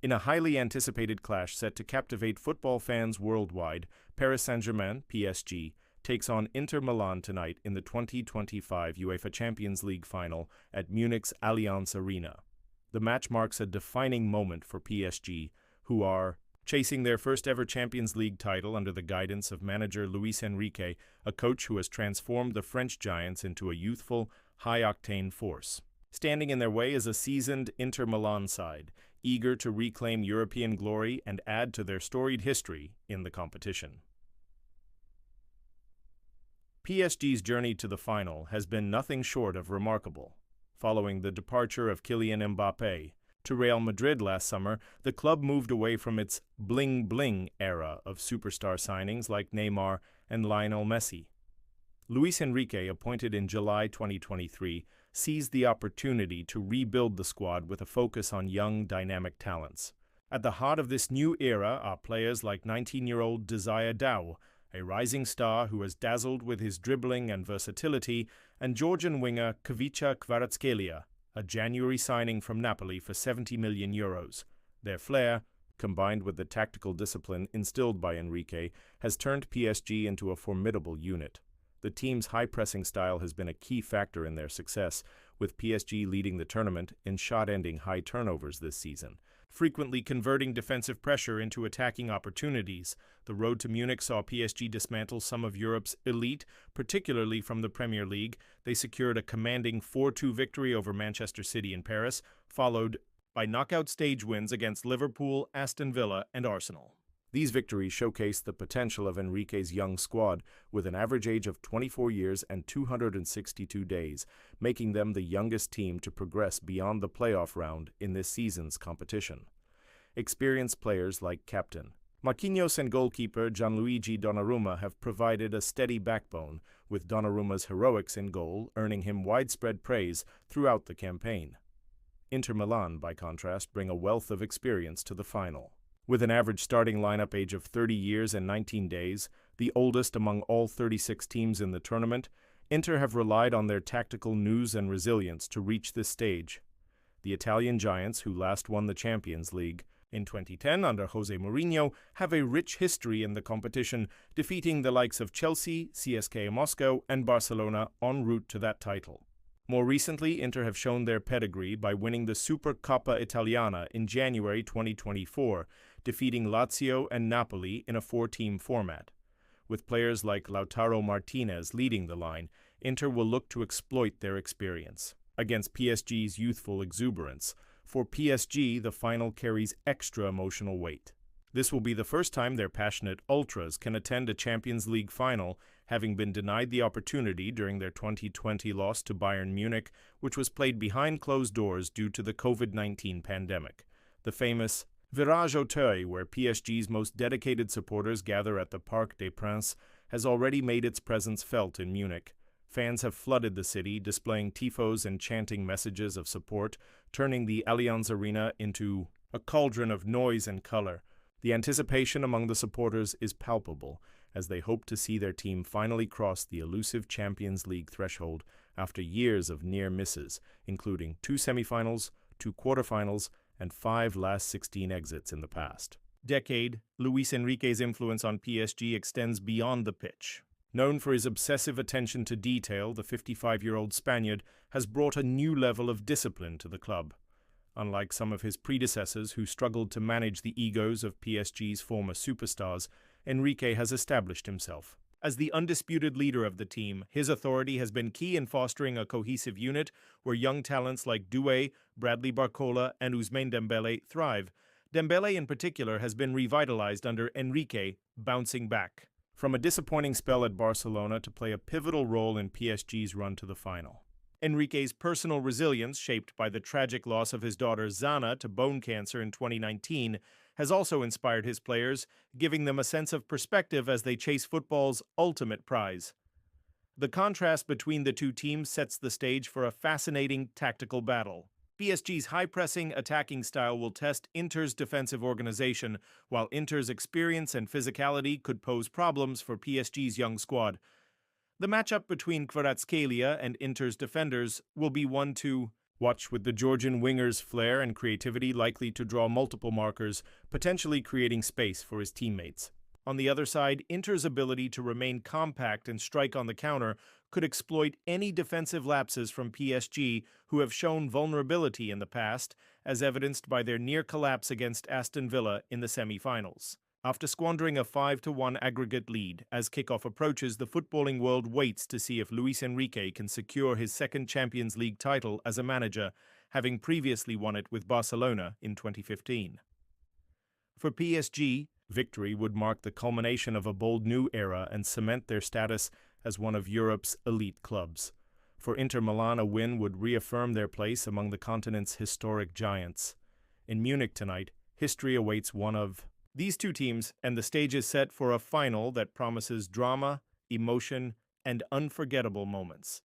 In a highly anticipated clash set to captivate football fans worldwide, Paris Saint-Germain, PSG, takes on Inter Milan tonight in the 2025 UEFA Champions League final at Munich's Allianz Arena. The match marks a defining moment for PSG, who are chasing their first-ever Champions League title under the guidance of manager Luis Enrique, a coach who has transformed the French giants into a youthful, high-octane force. Standing in their way is a seasoned Inter Milan side, eager to reclaim European glory and add to their storied history in the competition. PSG's journey to the final has been nothing short of remarkable. Following the departure of Kylian Mbappé to Real Madrid last summer, the club moved away from its bling-bling era of superstar signings like Neymar and Lionel Messi. Luis Enrique, appointed in July 2023, seized the opportunity to rebuild the squad with a focus on young, dynamic talents. At the heart of this new era are players like 19-year-old Desire Dow, a rising star who has dazzled with his dribbling and versatility, and Georgian winger Kvaratskhelia, a January signing from Napoli for €70 million. Their flair, combined with the tactical discipline instilled by Enrique, has turned PSG into a formidable unit. The team's high-pressing style has been a key factor in their success, with PSG leading the tournament in shot-ending high turnovers this season, frequently converting defensive pressure into attacking opportunities. The road to Munich saw PSG dismantle some of Europe's elite, particularly from the Premier League. They secured a commanding 4-2 victory over Manchester City in Paris, followed by knockout stage wins against Liverpool, Aston Villa, and Arsenal. These victories showcase the potential of Enrique's young squad, with an average age of 24 years and 262 days, making them the youngest team to progress beyond the playoff round in this season's competition. Experienced players like captain Marquinhos and goalkeeper Gianluigi Donnarumma have provided a steady backbone, with Donnarumma's heroics in goal earning him widespread praise throughout the campaign. Inter Milan, by contrast, bring a wealth of experience to the final. With an average starting lineup age of 30 years and 19 days, the oldest among all 36 teams in the tournament, Inter have relied on their tactical nous and resilience to reach this stage. The Italian giants, who last won the Champions League in 2010 under Jose Mourinho, have a rich history in the competition, defeating the likes of Chelsea, CSKA Moscow, and Barcelona en route to that title. More recently, Inter have shown their pedigree by winning the Supercoppa Italiana in January 2024, defeating Lazio and Napoli in a 4-team format. With players like Lautaro Martinez leading the line, Inter will look to exploit their experience against PSG's youthful exuberance. For PSG, the final carries extra emotional weight. This will be the first time their passionate ultras can attend a Champions League final, having been denied the opportunity during their 2020 loss to Bayern Munich, which was played behind closed doors due to the COVID-19 pandemic. The famous Virage Auteuil, where PSG's most dedicated supporters gather at the Parc des Princes, has already made its presence felt in Munich. Fans have flooded the city, displaying tifos and chanting messages of support, turning the Allianz Arena into a cauldron of noise and color. The anticipation among the supporters is palpable, as they hope to see their team finally cross the elusive Champions League threshold after years of near misses, including 2 semifinals, 2 quarterfinals, and 5 last 16 exits in the past decade. Luis Enrique's influence on PSG extends beyond the pitch. Known for his obsessive attention to detail, the 55-year-old Spaniard has brought a new level of discipline to the club. Unlike some of his predecessors who struggled to manage the egos of PSG's former superstars, Enrique has established himself as the undisputed leader of the team. His authority has been key in fostering a cohesive unit where young talents like Doué, Bradley Barcola, and Ousmane Dembélé thrive. Dembélé in particular has been revitalized under Enrique, bouncing back from a disappointing spell at Barcelona to play a pivotal role in PSG's run to the final. Enrique's personal resilience, shaped by the tragic loss of his daughter Zana to bone cancer in 2019, has also inspired his players, giving them a sense of perspective as they chase football's ultimate prize. The contrast between the two teams sets the stage for a fascinating tactical battle. PSG's high-pressing, attacking style will test Inter's defensive organization, while Inter's experience and physicality could pose problems for PSG's young squad. The matchup between Kvaratskhelia and Inter's defenders will be one to Watch with the Georgian winger's flair and creativity likely to draw multiple markers, potentially creating space for his teammates. On the other side, Inter's ability to remain compact and strike on the counter could exploit any defensive lapses from PSG, who have shown vulnerability in the past, as evidenced by their near collapse against Aston Villa in the semi-finals. After squandering a 5-1 aggregate lead, as kickoff approaches, the footballing world waits to see if Luis Enrique can secure his second Champions League title as a manager, having previously won it with Barcelona in 2015. For PSG, victory would mark the culmination of a bold new era and cement their status as one of Europe's elite clubs. For Inter Milan, a win would reaffirm their place among the continent's historic giants. In Munich tonight, history awaits one of these two teams, and the stage is set for a final that promises drama, emotion, and unforgettable moments.